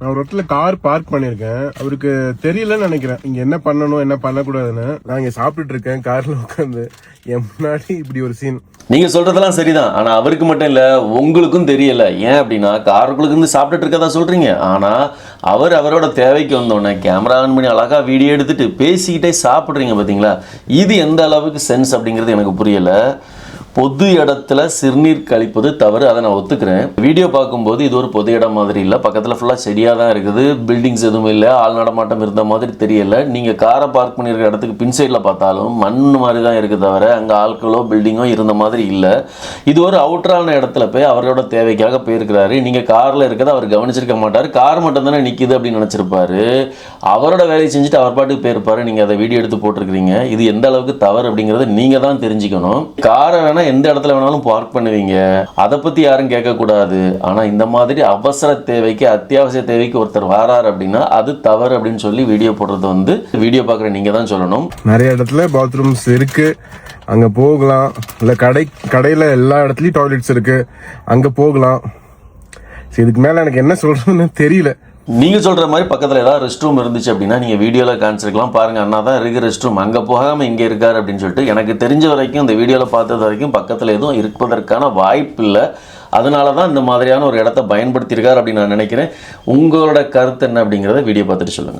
நான் ஒரு இடத்துல கார் பார்க் பண்ணிருக்கேன். அவருக்கு தெரியலன்னு நினைக்கிறேன் இங்க என்ன பண்ணணும் என்ன பண்ணக்கூடாதுன்னு. நான் இங்க சாப்பிட்டுட்டு இருக்கேன் கார்ல உட்காந்து, என் முன்னாடி இப்படி ஒரு சீன். நீங்க சொல்றதெல்லாம் சரிதான், ஆனா அவருக்கு மட்டும் இல்ல உங்களுக்கும் தெரியல. ஏன் அப்படின்னா காருக்குள்ள இருந்து சாப்பிட்டுட்டு இருக்கதா சொல்றீங்க, ஆனா அவரோட தேவைக்கு வந்தோடனே கேமரா ஆன் பண்ணி அழகா வீடியோ எடுத்துட்டு பேசிக்கிட்டே சாப்பிட்றீங்க பார்த்தீங்களா? இது எந்த அளவுக்கு சென்ஸ் அப்படிங்கிறது எனக்கு புரியல. பொது இடத்துல சிறுநீர் கழிப்பது தவறு, அதை நான் ஒத்துக்கிறேன். வீடியோ பார்க்கும்போது இது ஒரு பொது இடம் மாதிரி இல்லை, பக்கத்தில் ஃபுல்லாக செடியாக தான் இருக்குது, பில்டிங்ஸ் எதுவும் இல்லை, ஆள் நடமாட்டம் இருந்த மாதிரி தெரியல. நீங்கள் காரை பார்க் பண்ணியிருக்க இடத்துக்கு பின் சைடில் பார்த்தாலும் மண் மாதிரி தான் இருக்குது தவிர அங்கே ஆட்களோ பில்டிங்கோ இருந்த மாதிரி இல்லை. இது ஒரு அவுட்டரான இடத்துல போய் அவரோட தேவைக்காக போயிருக்கிறாரு. நீங்கள் காரில் இருக்கிறத அவர் கவனிச்சிருக்க மாட்டார், கார் மட்டும் தானே நிற்கிது அப்படின்னு நினச்சிருப்பாரு. அவரோட வேலையை செஞ்சுட்டு அவர் பாட்டுக்கு போயிருப்பாரு. நீங்கள் அதை வீடியோ எடுத்து போட்டிருக்கிறீங்க. இது எந்த அளவுக்கு தவறு அப்படிங்கிறத நீங்கள் தான் தெரிஞ்சுக்கணும். காரை வேணா எந்த இடத்துல வேணாலும் பார்க் பண்ணுவீங்க, அதை பத்தி யாரும் கேட்க கூடாது. ஆனா இந்த மாதிரி அவசர தேவைக்கு அத்தியாவசிய தேவைக்கு ஒருத்தர் வராரு அப்படின்னா அது தவறு அப்படின்னு சொல்லி வீடியோ போடுறது வந்து வீடியோ பார்க்குற நீங்க தான் சொல்லணும். நிறைய இடத்துல பாத்ரூம்ஸ் இருக்கு, அங்க போகலாம். இல்ல கடையில எல்லா இடத்துலயும் டாய்லெட்ஸ் இருக்கு, அங்க போகலாம். இதுக்கு மேல எனக்கு என்ன சொல்றதுன்னு தெரியல. நீங்கள் சொல்கிற மாதிரி பக்கத்தில் ஏதாவது ரெஸ்ட் ரூம் இருந்துச்சு அப்படின்னா நீங்கள் வீடியோவில் காமிச்சிருக்கலாம். பாருங்கள் அண்ணா தான் இருக்குது ரெஸ்ட் ரூம், அங்கே போகாமல் இங்கே இருக்கார் அப்படின்னு சொல்லிட்டு. எனக்கு தெரிஞ்ச வரைக்கும் இந்த வீடியோவில் பார்த்தது வரைக்கும் பக்கத்தில் எதுவும் இருப்பதற்கான வாய்ப்பு இல்லை. அதனால தான் இந்த மாதிரியான ஒரு இடத்த பயன்படுத்தியிருக்கார் அப்படின்னு நான் நினைக்கிறேன். உங்களோட கருத்து என்ன அப்படிங்கிறத வீடியோ பார்த்துட்டு சொல்லுங்கள்.